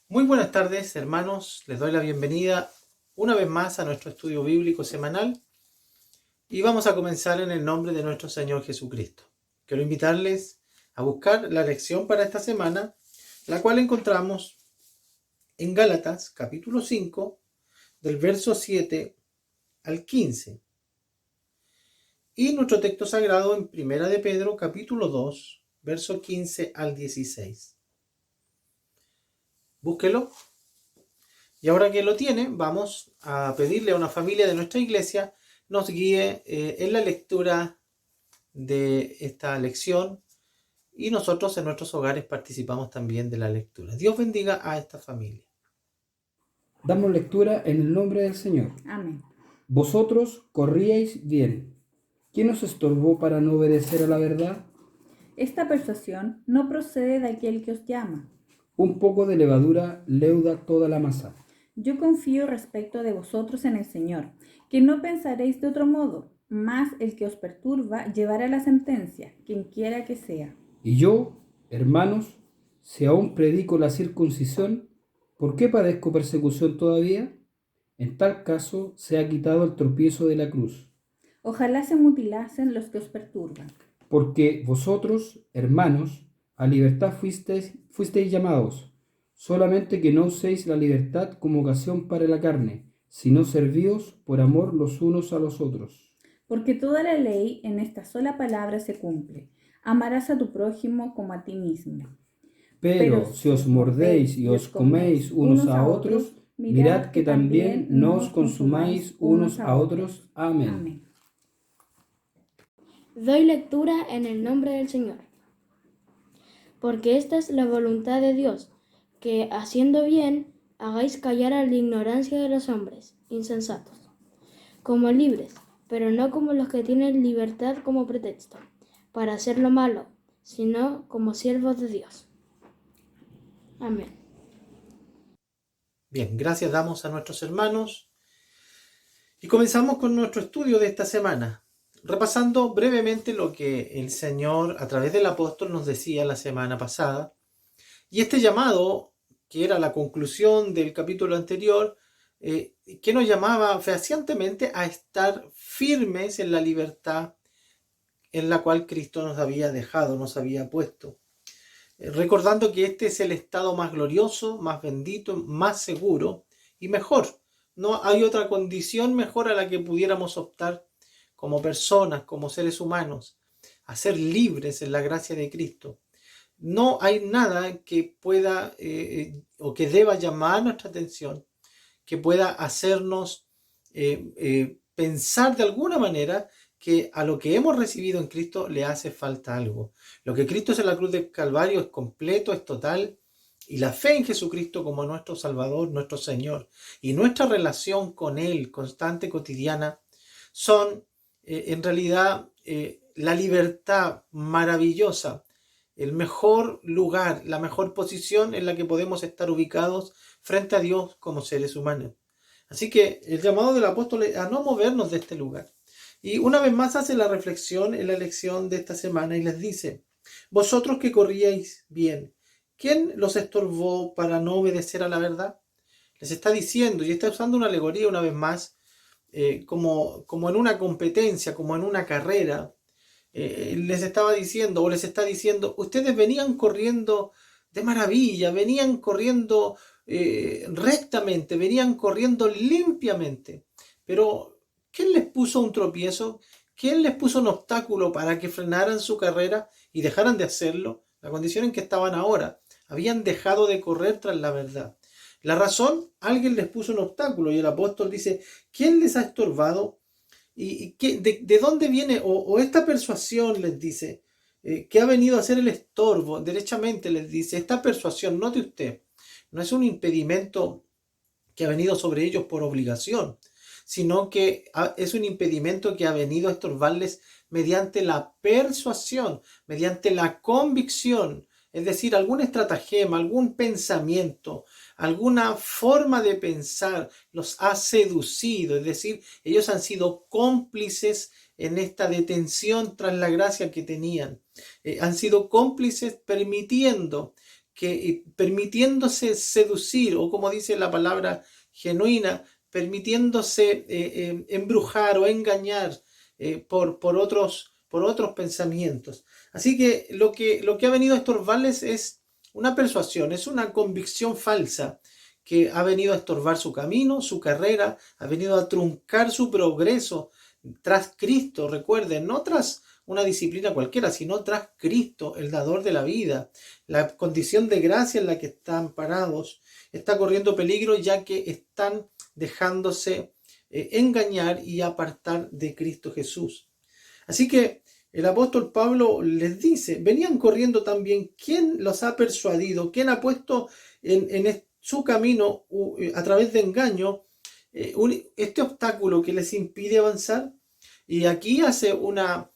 Muy buenas tardes, hermanos. Les doy la bienvenida una vez más a nuestro estudio bíblico semanal y vamos a comenzar en el nombre de nuestro Señor Jesucristo. Quiero invitarles a buscar la lección para esta semana, la cual encontramos en Gálatas capítulo 5, del verso 7 al 15. Y nuestro texto sagrado en Primera de Pedro capítulo 2, verso 15 al 16. Búsquelo. Y ahora que lo tiene, vamos a pedirle a una familia de nuestra iglesia nos guíe en la lectura de esta lección y nosotros en nuestros hogares participamos también de la lectura. Dios bendiga a esta familia. Damos lectura en el nombre del Señor. Amén. Vosotros corríais bien. ¿Quién os estorbó para no obedecer a la verdad? Esta persuasión no procede de aquel que os llama. Un poco de levadura leuda toda la masa. Yo confío respecto de vosotros en el Señor, que no pensaréis de otro modo, mas el que os perturba llevará la sentencia, quien quiera que sea. Y yo, hermanos, si aún predico la circuncisión, ¿por qué padezco persecución todavía? En tal caso se ha quitado el tropiezo de la cruz. Ojalá se mutilasen los que os perturban. Porque vosotros, hermanos, a libertad fuisteis llamados, solamente que no uséis la libertad como ocasión para la carne, sino servíos por amor los unos a los otros. Porque toda la ley en esta sola palabra se cumple. Amarás a tu prójimo como a ti mismo. Pero si os mordéis y os coméis unos a otros, mirad que también no os consumáis unos a otros. Amén. Amén. Doy lectura en el nombre del Señor. Porque esta es la voluntad de Dios, que, haciendo bien, hagáis callar a la ignorancia de los hombres, insensatos, como libres, pero no como los que tienen libertad como pretexto, para hacer lo malo, sino como siervos de Dios. Amén. Bien, gracias damos a nuestros hermanos y comenzamos con nuestro estudio de esta semana, repasando brevemente lo que el Señor a través del apóstol nos decía la semana pasada. Y este llamado, que era la conclusión del capítulo anterior, que nos llamaba fehacientemente a estar firmes en la libertad en la cual Cristo nos había dejado, nos había puesto. Recordando que este es el estado más glorioso, más bendito, más seguro y mejor. No hay otra condición mejor a la que pudiéramos optar como personas, como seres humanos, a ser libres en la gracia de Cristo. No hay nada que pueda o que deba llamar nuestra atención, que pueda hacernos pensar de alguna manera que a lo que hemos recibido en Cristo le hace falta algo. Lo que Cristo es en la cruz del Calvario es completo, es total, y la fe en Jesucristo como nuestro Salvador, nuestro Señor, y nuestra relación con Él, constante, cotidiana, son en realidad la libertad maravillosa, el mejor lugar, la mejor posición en la que podemos estar ubicados frente a Dios como seres humanos. Así que el llamado del apóstol es a no movernos de este lugar. Y una vez más hace la reflexión en la lección de esta semana y les dice: vosotros que corríais bien, ¿quién los estorbó para no obedecer a la verdad? Les está diciendo, y está usando una alegoría una vez más, como en una competencia, como en una carrera. Les estaba diciendo, o les está diciendo, ustedes venían corriendo de maravilla, venían corriendo rectamente, venían corriendo limpiamente, pero ¿quién les puso un tropiezo? ¿Quién les puso un obstáculo para que frenaran su carrera y dejaran de hacerlo? La condición en que estaban ahora, habían dejado de correr tras la verdad. La razón, alguien les puso un obstáculo, y el apóstol dice, ¿quién les ha estorbado? ¿Y de dónde viene? O esta persuasión, les dice, que ha venido a ser el estorbo, derechamente les dice, esta persuasión, note usted, no es un impedimento que ha venido sobre ellos por obligación, sino que es un impedimento que ha venido a estorbarles mediante la persuasión, mediante la convicción, es decir, algún estratagema, algún pensamiento, alguna forma de pensar los ha seducido, es decir, ellos han sido cómplices en esta detención tras la gracia que tenían, han sido cómplices permitiendo permitiéndose seducir, o como dice la palabra genuina, permitiéndose embrujar o engañar por otros pensamientos. Así que lo que ha venido a estorbarles es una persuasión, es una convicción falsa que ha venido a estorbar su camino, su carrera, ha venido a truncar su progreso tras Cristo. Recuerden, no tras una disciplina cualquiera, sino tras Cristo, el dador de la vida. La condición de gracia en la que están parados está corriendo peligro, ya que están dejándose engañar y apartar de Cristo Jesús. Así que el apóstol Pablo les dice, venían corriendo también, ¿quién los ha persuadido? ¿Quién ha puesto en su camino a través de engaño este obstáculo que les impide avanzar? Y aquí hace una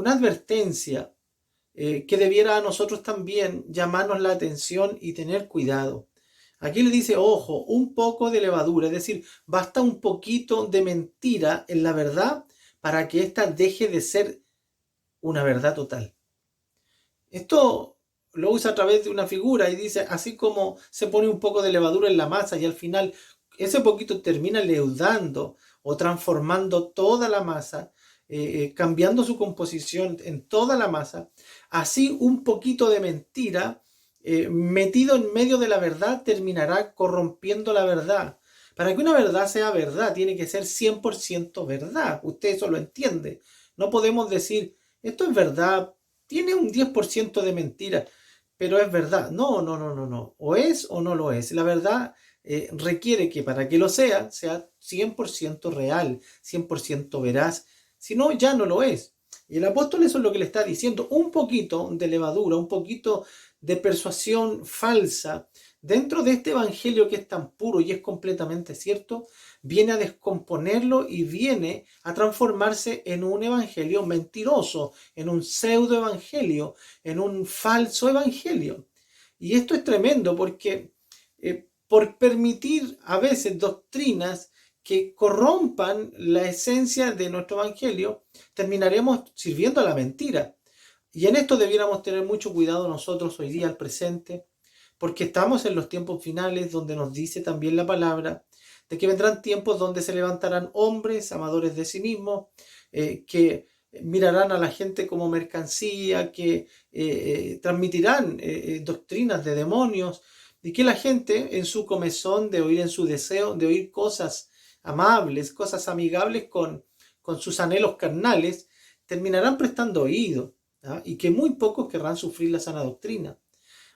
advertencia que debiera a nosotros también llamarnos la atención y tener cuidado. Aquí le dice, ojo, un poco de levadura, es decir, basta un poquito de mentira en la verdad para que ésta deje de ser una verdad total. Esto lo usa a través de una figura y dice, así como se pone un poco de levadura en la masa y al final ese poquito termina leudando o transformando toda la masa, cambiando su composición en toda la masa, así un poquito de mentira metido en medio de la verdad terminará corrompiendo la verdad. Para que una verdad sea verdad, tiene que ser 100% verdad. Usted eso lo entiende. No podemos decir, esto es verdad, tiene un 10% de mentira, pero es verdad. No. O es o no lo es. La verdad requiere que para que lo sea 100% real, 100% veraz. Si no, ya no lo es. Y el apóstol eso es lo que le está diciendo. Un poquito de levadura, un poquito de persuasión falsa dentro de este evangelio que es tan puro y es completamente cierto, viene a descomponerlo y viene a transformarse en un evangelio mentiroso, en un pseudo evangelio, en un falso evangelio. Y esto es tremendo porque por permitir a veces doctrinas que corrompan la esencia de nuestro evangelio, terminaremos sirviendo a la mentira. Y en esto debiéramos tener mucho cuidado nosotros hoy día al presente, porque estamos en los tiempos finales donde nos dice también la palabra de que vendrán tiempos donde se levantarán hombres amadores de sí mismos, que mirarán a la gente como mercancía, que transmitirán doctrinas de demonios, y que la gente en su comezón de oír, en su deseo de oír cosas amables, cosas amigables con sus anhelos carnales, terminarán prestando oído, ¿ah? Y que muy pocos querrán sufrir la sana doctrina.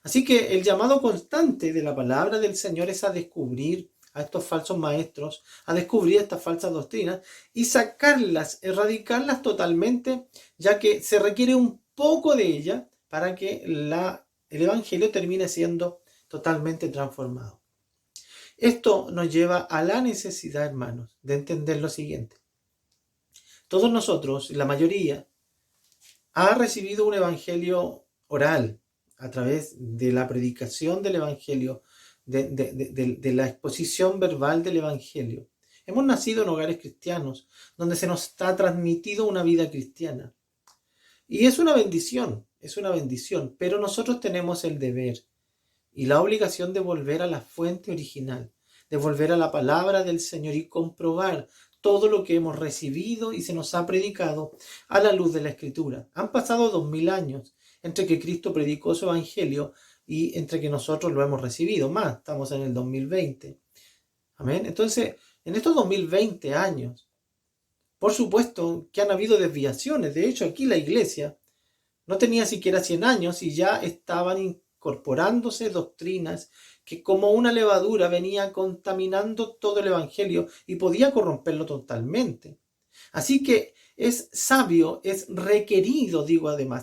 Así que el llamado constante de la palabra del Señor es a descubrir a estos falsos maestros, a descubrir estas falsas doctrinas y sacarlas, erradicarlas totalmente, ya que se requiere un poco de ella para que el evangelio termine siendo totalmente transformado. Esto nos lleva a la necesidad, hermanos, de entender lo siguiente. Todos nosotros, la mayoría, ha recibido un evangelio oral a través de la predicación del evangelio, de la exposición verbal del evangelio. Hemos nacido en hogares cristianos, donde se nos ha transmitido una vida cristiana. Y es una bendición, pero nosotros tenemos el deber y la obligación de volver a la fuente original, de volver a la palabra del Señor y comprobar todo lo que hemos recibido y se nos ha predicado a la luz de la Escritura. Han pasado 2000 años entre que Cristo predicó su evangelio y entre que nosotros lo hemos recibido. Más, estamos en el 2020. Amén. Entonces, en estos 2020 años, por supuesto que han habido desviaciones. De hecho, aquí la iglesia no tenía siquiera 100 años y ya estaban incorporándose doctrinas que como una levadura venía contaminando todo el evangelio y podía corromperlo totalmente. Así que es sabio, es requerido,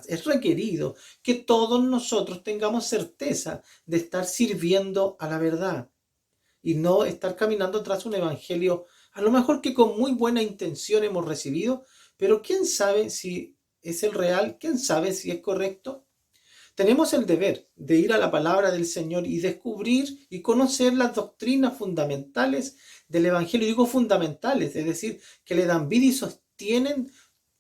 es requerido que todos nosotros tengamos certeza de estar sirviendo a la verdad y no estar caminando tras un evangelio, a lo mejor que con muy buena intención hemos recibido, pero quién sabe si es el real, quién sabe si es correcto. Tenemos el deber de ir a la palabra del Señor y descubrir y conocer las doctrinas fundamentales del evangelio. Digo fundamentales, es decir, que le dan vida y sostienen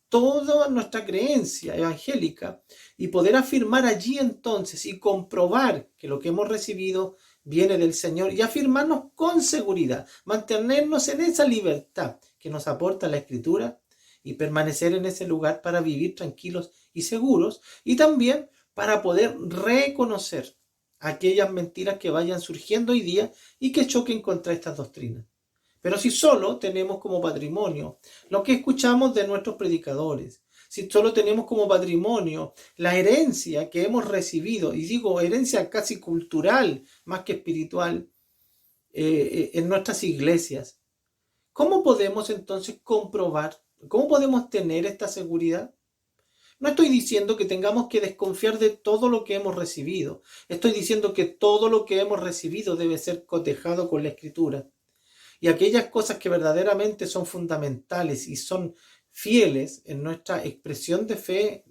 toda nuestra creencia evangélica y poder afirmar allí entonces y comprobar que lo que hemos recibido viene del Señor y afirmarnos con seguridad, mantenernos en esa libertad que nos aporta la Escritura y permanecer en ese lugar para vivir tranquilos y seguros y también para poder reconocer aquellas mentiras que vayan surgiendo hoy día y que choquen contra estas doctrinas. Pero si solo tenemos como patrimonio lo que escuchamos de nuestros predicadores, si solo tenemos como patrimonio la herencia que hemos recibido, y digo herencia casi cultural más que espiritual, en nuestras iglesias, ¿cómo podemos entonces comprobar, cómo podemos tener esta seguridad? No estoy diciendo que tengamos que desconfiar de todo lo que hemos recibido. Estoy diciendo que todo lo que hemos recibido debe ser cotejado con la Escritura. Y aquellas cosas que verdaderamente son fundamentales y son fieles en nuestra expresión de fe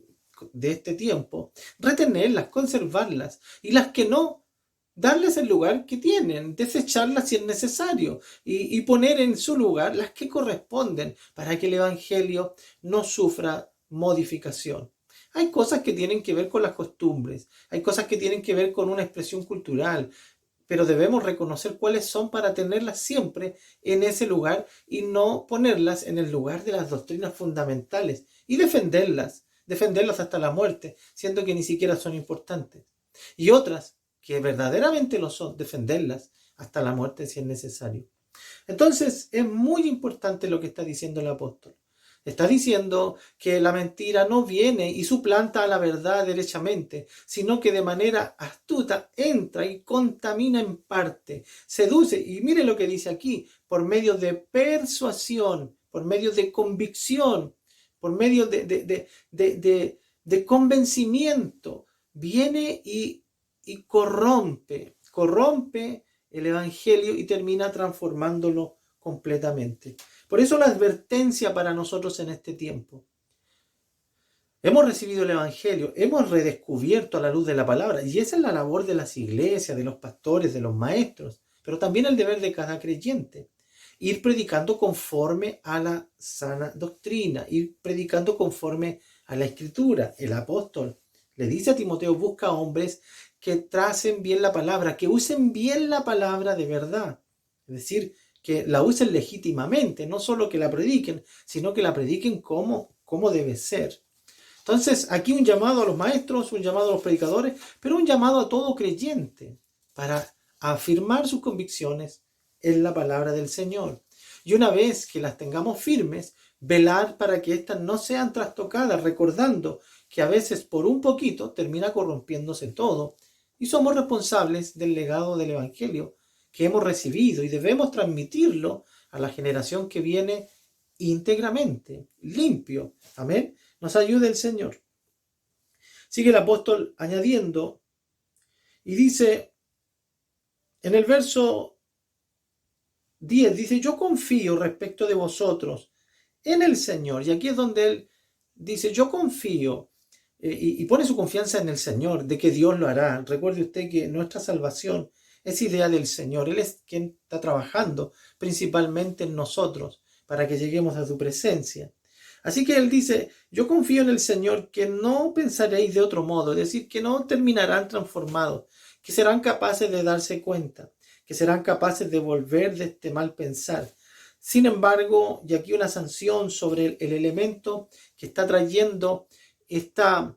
de este tiempo, retenerlas, conservarlas, y las que no, darles el lugar que tienen, desecharlas si es necesario y poner en su lugar las que corresponden para que el Evangelio no sufra modificación. Hay cosas que tienen que ver con las costumbres, hay cosas que tienen que ver con una expresión cultural, pero debemos reconocer cuáles son para tenerlas siempre en ese lugar y no ponerlas en el lugar de las doctrinas fundamentales y defenderlas hasta la muerte, siendo que ni siquiera son importantes. Y otras que verdaderamente lo son, defenderlas hasta la muerte si es necesario. Entonces es muy importante lo que está diciendo el apóstol. Está diciendo que la mentira no viene y suplanta a la verdad derechamente, sino que de manera astuta entra y contamina en parte, seduce, y mire lo que dice aquí, por medio de persuasión, por medio de convicción, por medio de convencimiento, viene y corrompe el Evangelio y termina transformándolo completamente. Por eso la advertencia para nosotros en este tiempo. Hemos recibido el Evangelio, hemos redescubierto a la luz de la palabra, y esa es la labor de las iglesias, de los pastores, de los maestros, pero también el deber de cada creyente. Ir predicando conforme a la sana doctrina, ir predicando conforme a la Escritura. El apóstol le dice a Timoteo, busca hombres que tracen bien la palabra, que usen bien la palabra de verdad. Es decir, que la usen legítimamente, no solo que la prediquen, sino que la prediquen como debe ser. Entonces, aquí un llamado a los maestros, un llamado a los predicadores, pero un llamado a todo creyente para afirmar sus convicciones en la palabra del Señor. Y una vez que las tengamos firmes, velar para que éstas no sean trastocadas, recordando que a veces por un poquito termina corrompiéndose todo y somos responsables del legado del Evangelio que hemos recibido y debemos transmitirlo a la generación que viene íntegramente, limpio. Amén. Nos ayude el Señor. Sigue el apóstol añadiendo y dice en el verso 10, dice, yo confío respecto de vosotros en el Señor. Y aquí es donde él dice, yo confío y pone su confianza en el Señor, de que Dios lo hará. Recuerde usted que nuestra salvación es idea del Señor. Él es quien está trabajando principalmente en nosotros para que lleguemos a su presencia. Así que él dice, yo confío en el Señor que no pensaréis de otro modo, es decir, que no terminarán transformados, que serán capaces de darse cuenta, que serán capaces de volver de este mal pensar. Sin embargo, y aquí una sanción sobre el elemento que está trayendo esta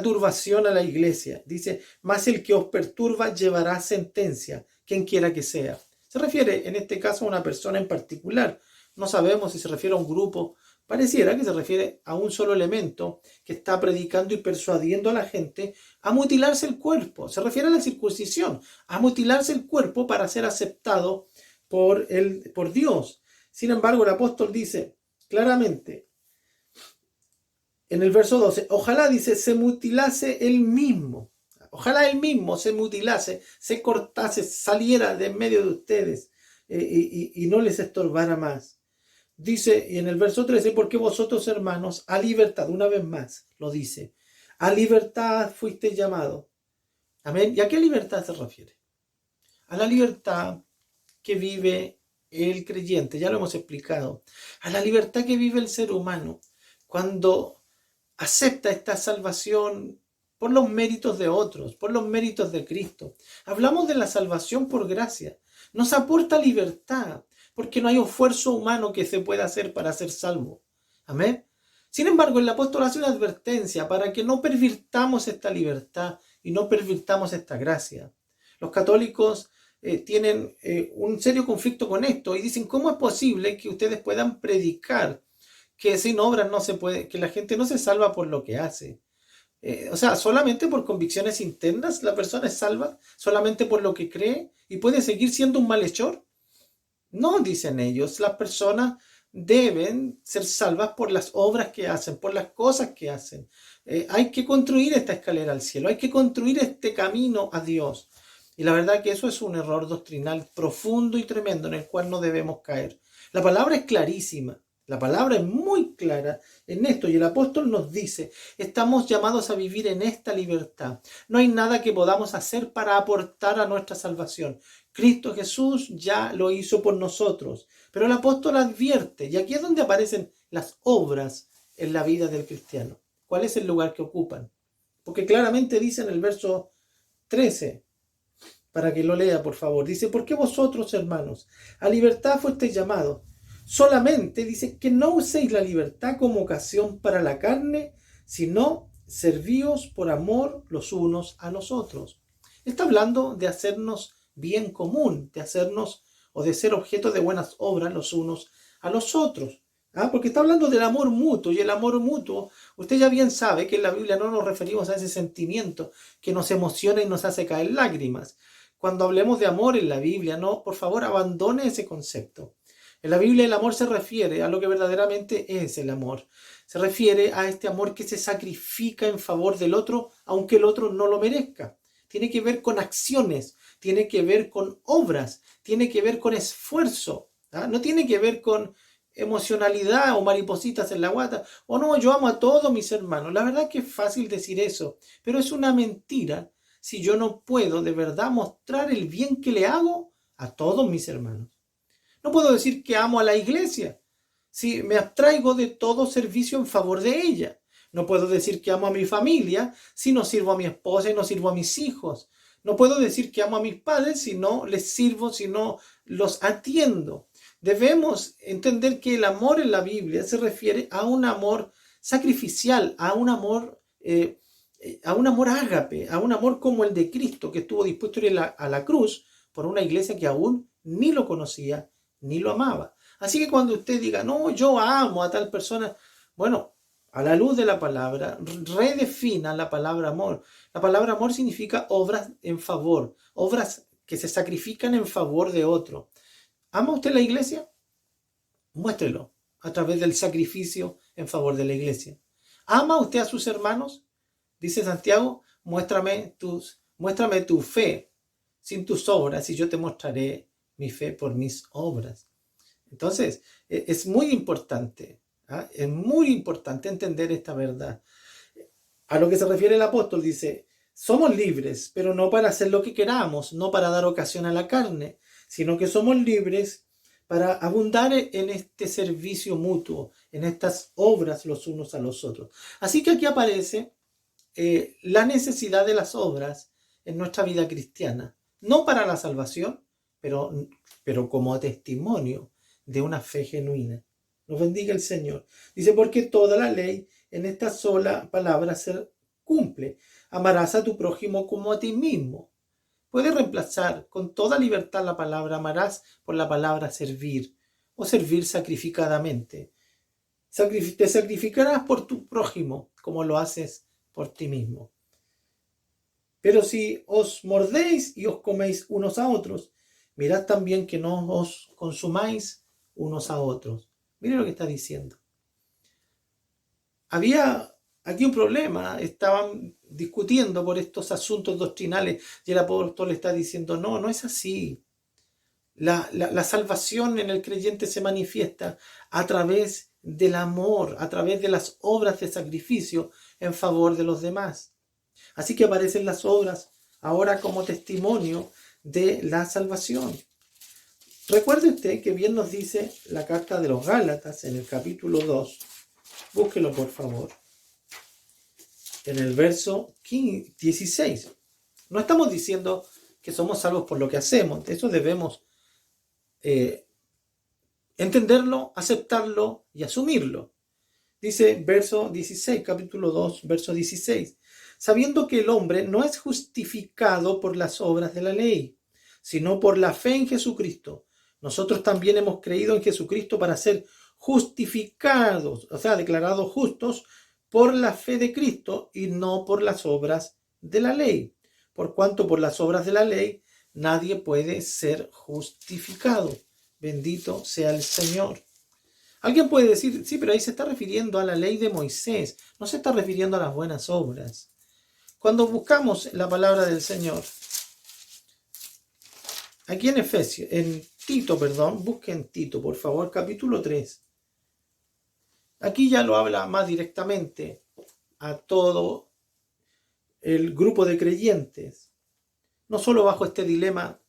turbación a la iglesia. Dice, mas el que os perturba llevará sentencia, quien quiera que sea. Se refiere en este caso a una persona en particular. No sabemos si se refiere a un grupo. Pareciera que se refiere a un solo elemento que está predicando y persuadiendo a la gente a mutilarse el cuerpo. Se refiere a la circuncisión, a mutilarse el cuerpo para ser aceptado por Dios. Sin embargo, el apóstol dice claramente en el verso 12, ojalá, dice, se mutilase él mismo. Ojalá él mismo se mutilase, se cortase, saliera de en medio de ustedes y no les estorbara más. Dice, y en el verso 13, porque vosotros, hermanos, a libertad, una vez más lo dice, a libertad fuisteis llamados. Amén. ¿Y a qué libertad se refiere? A la libertad que vive el creyente, ya lo hemos explicado, a la libertad que vive el ser humano cuando acepta esta salvación por los méritos de otros, por los méritos de Cristo. Hablamos de la salvación por gracia. Nos aporta libertad, porque no hay esfuerzo humano que se pueda hacer para ser salvo. Amén. Sin embargo, el apóstol hace una advertencia para que no pervirtamos esta libertad y no pervirtamos esta gracia. Los católicos tienen un serio conflicto con esto y dicen, ¿cómo es posible que ustedes puedan predicar que sin obras no se puede, que la gente no se salva por lo que hace? O sea, solamente por convicciones internas la persona es salva, solamente por lo que cree y puede seguir siendo un malhechor. No, dicen ellos, las personas deben ser salvas por las obras que hacen, por las cosas que hacen. Hay que construir esta escalera al cielo, hay que construir este camino a Dios. Y la verdad que eso es un error doctrinal profundo y tremendo en el cual no debemos caer. La palabra es clarísima, la palabra es muy clara en esto y el apóstol nos dice, estamos llamados a vivir en esta libertad. No hay nada que podamos hacer para aportar a nuestra salvación. Cristo Jesús ya lo hizo por nosotros, pero el apóstol advierte, y aquí es donde aparecen las obras en la vida del cristiano. ¿Cuál es el lugar que ocupan? Porque claramente dice en el verso 13, para que lo lea por favor, dice, porque vosotros hermanos, a libertad fuisteis llamados, solamente dice que no uséis la libertad como ocasión para la carne, sino servíos por amor los unos a los otros. Está hablando de hacernos bien común, de hacernos o de ser objeto de buenas obras los unos a los otros. Porque está hablando del amor mutuo, y el amor mutuo, usted ya bien sabe que en la Biblia no nos referimos a ese sentimiento que nos emociona y nos hace caer lágrimas. Cuando hablemos de amor en la Biblia, no, por favor, abandone ese concepto. En la Biblia el amor se refiere a lo que verdaderamente es el amor. Se refiere a este amor que se sacrifica en favor del otro, aunque el otro no lo merezca. Tiene que ver con acciones, tiene que ver con obras, tiene que ver con esfuerzo. No tiene que ver con emocionalidad o maripositas en la guata. O no, yo amo a todos mis hermanos. La verdad que es fácil decir eso, pero es una mentira si yo no puedo de verdad mostrar el bien que le hago a todos mis hermanos. No puedo decir que amo a la iglesia si me abstraigo de todo servicio en favor de ella. No puedo decir que amo a mi familia si no sirvo a mi esposa y no sirvo a mis hijos. No puedo decir que amo a mis padres si no les sirvo, si no los atiendo. Debemos entender que el amor en la Biblia se refiere a un amor sacrificial, a un amor ágape, a un amor como el de Cristo, que estuvo dispuesto a ir a la cruz por una iglesia que aún ni lo conocía ni lo amaba. Así que cuando usted diga, no, yo amo a tal persona, bueno, a la luz de la palabra, redefina la palabra amor. La palabra amor significa obras en favor, obras que se sacrifican en favor de otro. ¿Ama usted la iglesia? Muéstrelo a través del sacrificio en favor de la iglesia. ¿Ama usted a sus hermanos? Dice Santiago, muéstrame tu fe sin tus obras y yo te mostraré mi fe por mis obras. Entonces, es muy importante entender esta verdad. A lo que se refiere el apóstol dice, somos libres, pero no para hacer lo que queramos, no para dar ocasión a la carne, sino que somos libres para abundar en este servicio mutuo, en estas obras los unos a los otros. Así que aquí aparece la necesidad de las obras en nuestra vida cristiana, no para la salvación, pero como testimonio de una fe genuina. Nos bendiga el Señor. Dice, porque toda la ley en esta sola palabra se cumple. Amarás a tu prójimo como a ti mismo. Puedes reemplazar con toda libertad la palabra amarás por la palabra servir o servir sacrificadamente. Te sacrificarás por tu prójimo como lo haces por ti mismo. Pero si os mordéis y os coméis unos a otros, mirad también que no os consumáis unos a otros. Mire lo que está diciendo. Había aquí un problema, estaban discutiendo por estos asuntos doctrinales y el apóstol está diciendo, no es así. La salvación en el creyente se manifiesta a través del amor, a través de las obras de sacrificio en favor de los demás. Así que aparecen las obras ahora como testimonio de la salvación. Recuerde usted que bien nos dice la carta de los Gálatas en el capítulo 2. Búsquelo por favor. En el verso 16. No estamos diciendo que somos salvos por lo que hacemos. Eso debemos entenderlo, aceptarlo y asumirlo. Dice verso 16, capítulo 2, verso 16. Sabiendo que el hombre no es justificado por las obras de la ley, sino por la fe en Jesucristo. Nosotros también hemos creído en Jesucristo para ser justificados, o sea, declarados justos por la fe de Cristo y no por las obras de la ley. Por cuanto por las obras de la ley nadie puede ser justificado. Bendito sea el Señor. Alguien puede decir, sí, pero ahí se está refiriendo a la ley de Moisés, no se está refiriendo a las buenas obras. Cuando buscamos la palabra del Señor, aquí en Tito, busquen Tito, por favor, capítulo 3. Aquí ya lo habla más directamente a todo el grupo de creyentes, no solo bajo este dilema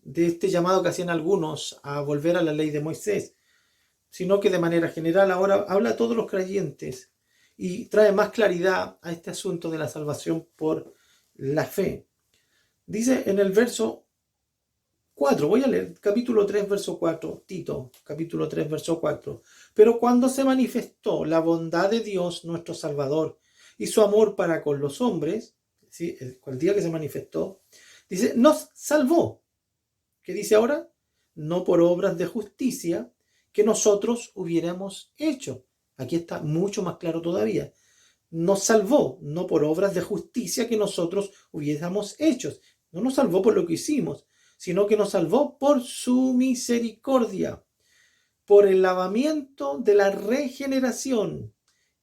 de este llamado que hacían algunos a volver a la ley de Moisés, sino que de manera general ahora habla a todos los creyentes y trae más claridad a este asunto de la salvación por la fe. Dice en el verso 4, voy a leer capítulo 3, verso 4, Tito, capítulo 3, verso 4. Pero cuando se manifestó la bondad de Dios, nuestro Salvador, y su amor para con los hombres, ¿sí? El día que se manifestó, dice, nos salvó. ¿Qué dice ahora? No por obras de justicia que nosotros hubiéramos hecho. Aquí está mucho más claro todavía. Nos salvó, no por obras de justicia que nosotros hubiéramos hecho. No nos salvó por lo que hicimos, sino que nos salvó por su misericordia, por el lavamiento de la regeneración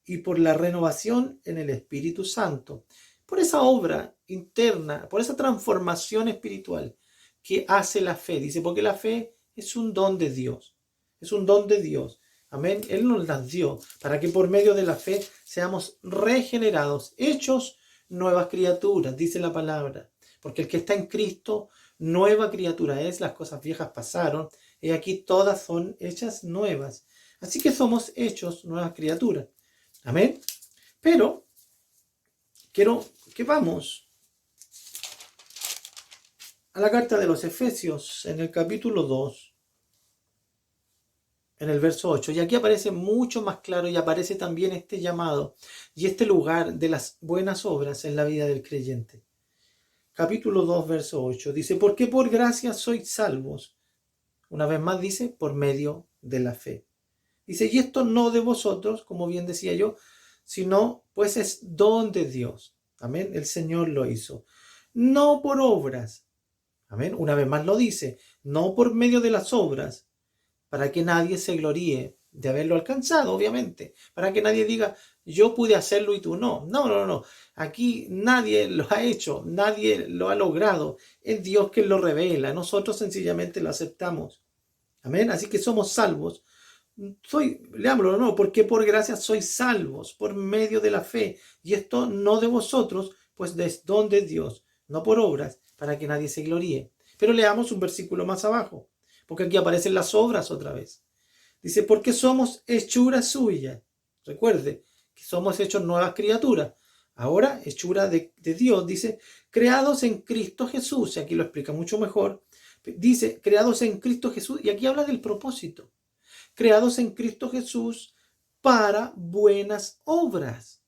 y por la renovación en el Espíritu Santo. Por esa obra interna, por esa transformación espiritual que hace la fe. Dice, porque la fe es un don de Dios. Es un don de Dios. Amén. Él nos las dio para que por medio de la fe seamos regenerados, hechos nuevas criaturas, dice la palabra. Porque el que está en Cristo, nueva criatura es, las cosas viejas pasaron, y aquí todas son hechas nuevas. Así que somos hechos nuevas criaturas. Amén. Pero quiero que vamos a la carta de los Efesios en el capítulo 2. En el verso 8, y aquí aparece mucho más claro y aparece también este llamado y este lugar de las buenas obras en la vida del creyente. Capítulo 2, verso 8, dice, porque por gracia sois salvos. Una vez más dice, por medio de la fe. Dice, y esto no de vosotros, como bien decía yo, sino pues es don de Dios. Amén, el Señor lo hizo. No por obras. Amén, una vez más lo dice, no por medio de las obras, para que nadie se gloríe de haberlo alcanzado, obviamente. Para que nadie diga, yo pude hacerlo y tú no. No. Aquí nadie lo ha hecho, nadie lo ha logrado. Es Dios quien lo revela. Nosotros sencillamente lo aceptamos. Amén. Así que somos salvos. Leámoslo, no, porque por gracia sois salvos por medio de la fe. Y esto no de vosotros, pues es don de Dios, no por obras, para que nadie se gloríe. Pero leamos un versículo más abajo, porque aquí aparecen las obras otra vez. Dice, porque somos hechura suya. Recuerde que somos hechos nuevas criaturas. Ahora, hechura de Dios, dice, creados en Cristo Jesús. Y aquí lo explica mucho mejor. Dice, creados en Cristo Jesús. Y aquí habla del propósito. Creados en Cristo Jesús para buenas obras.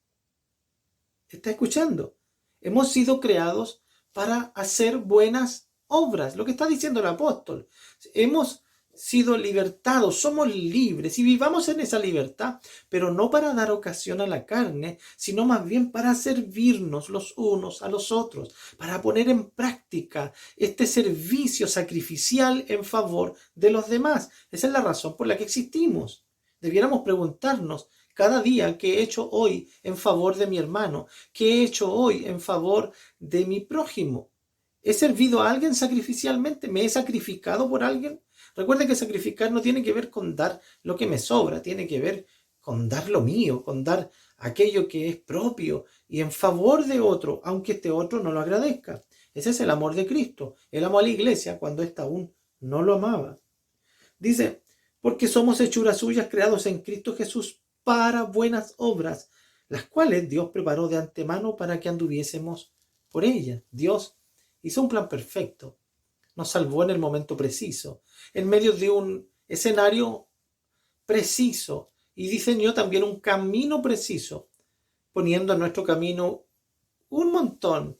¿Está escuchando? Hemos sido creados para hacer buenas obras. Lo que está diciendo el apóstol. Hemos sido libertados, somos libres y vivamos en esa libertad, pero no para dar ocasión a la carne, sino más bien para servirnos los unos a los otros, para poner en práctica este servicio sacrificial en favor de los demás. Esa es la razón por la que existimos. Debiéramos preguntarnos cada día, ¿qué he hecho hoy en favor de mi hermano? ¿Qué he hecho hoy en favor de mi prójimo? ¿He servido a alguien sacrificialmente? ¿Me he sacrificado por alguien? Recuerden que sacrificar no tiene que ver con dar lo que me sobra, tiene que ver con dar lo mío, con dar aquello que es propio y en favor de otro, aunque este otro no lo agradezca. Ese es el amor de Cristo. Él amó a la iglesia cuando ésta aún no lo amaba. Dice, porque somos hechuras suyas creados en Cristo Jesús para buenas obras, las cuales Dios preparó de antemano para que anduviésemos por ellas. Dios hizo un plan perfecto, nos salvó en el momento preciso, en medio de un escenario preciso, y diseñó también un camino preciso, poniendo en nuestro camino un montón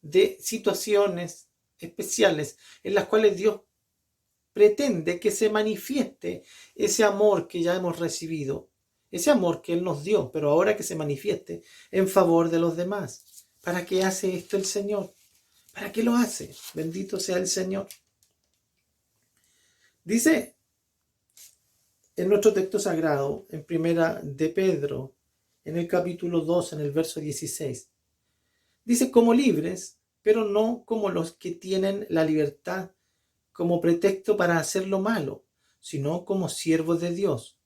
de situaciones especiales en las cuales Dios pretende que se manifieste ese amor que ya hemos recibido, ese amor que Él nos dio, pero ahora que se manifieste en favor de los demás. ¿Para qué hace esto el Señor? ¿Para qué lo hace? Bendito sea el Señor. Dice en nuestro texto sagrado, en Primera de Pedro, en el capítulo 2, en el verso 16, dice, como libres, pero no como los que tienen la libertad como pretexto para hacer lo malo, sino como siervos de Dios.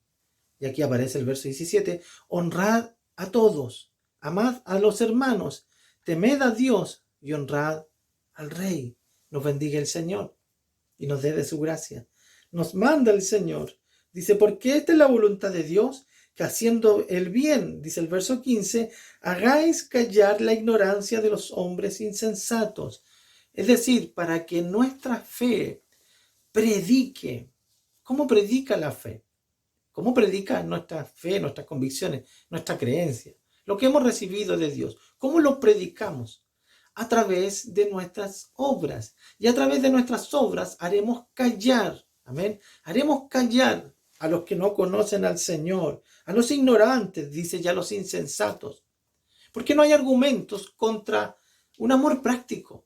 Y aquí aparece el verso 17, honrad a todos, amad a los hermanos, temed a Dios y honrad al Rey. Nos bendiga el Señor y nos dé de su gracia. Nos manda el Señor. Dice, porque esta es la voluntad de Dios, que haciendo el bien, dice el verso 15, hagáis callar la ignorancia de los hombres insensatos. Es decir, para que nuestra fe predique. ¿Cómo predica la fe? ¿Cómo predica nuestra fe, nuestras convicciones, nuestra creencia? Lo que hemos recibido de Dios. ¿Cómo lo predicamos? A través de nuestras obras. Y a través de nuestras obras haremos callar. Amén. Haremos callar a los que no conocen al Señor, a los ignorantes, dice ya los insensatos. Porque no hay argumentos contra un amor práctico.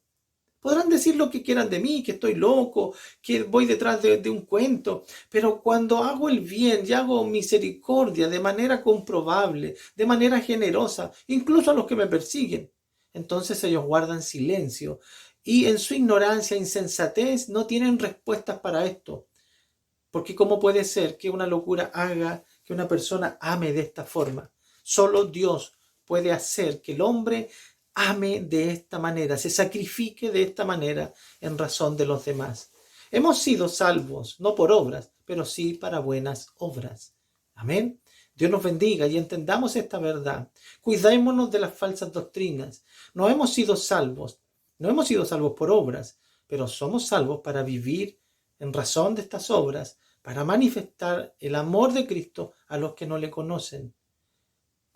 Podrán decir lo que quieran de mí, que estoy loco, que voy detrás de un cuento, pero cuando hago el bien y hago misericordia de manera comprobable, de manera generosa, incluso a los que me persiguen, entonces ellos guardan silencio y en su ignorancia e insensatez no tienen respuestas para esto. Porque ¿cómo puede ser que una locura haga que una persona ame de esta forma? Solo Dios puede hacer que el hombre ame de esta manera, se sacrifique de esta manera en razón de los demás. Hemos sido salvos, no por obras, pero sí para buenas obras. Amén. Dios nos bendiga y entendamos esta verdad. Cuidémonos de las falsas doctrinas. No hemos sido salvos por obras, pero somos salvos para vivir en razón de estas obras, para manifestar el amor de Cristo a los que no le conocen.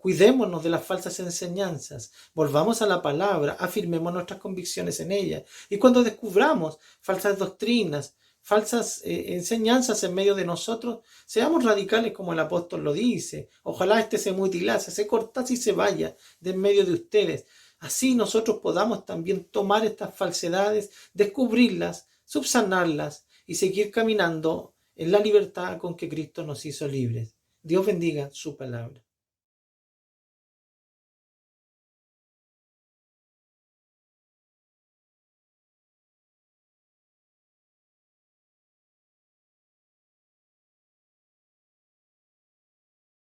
Cuidémonos de las falsas enseñanzas, volvamos a la palabra, afirmemos nuestras convicciones en ella. Y cuando descubramos falsas doctrinas, falsas enseñanzas en medio de nosotros, seamos radicales como el apóstol lo dice. Ojalá este se mutilase, se cortase y se vaya de en medio de ustedes. Así nosotros podamos también tomar estas falsedades, descubrirlas, subsanarlas y seguir caminando en la libertad con que Cristo nos hizo libres. Dios bendiga su palabra.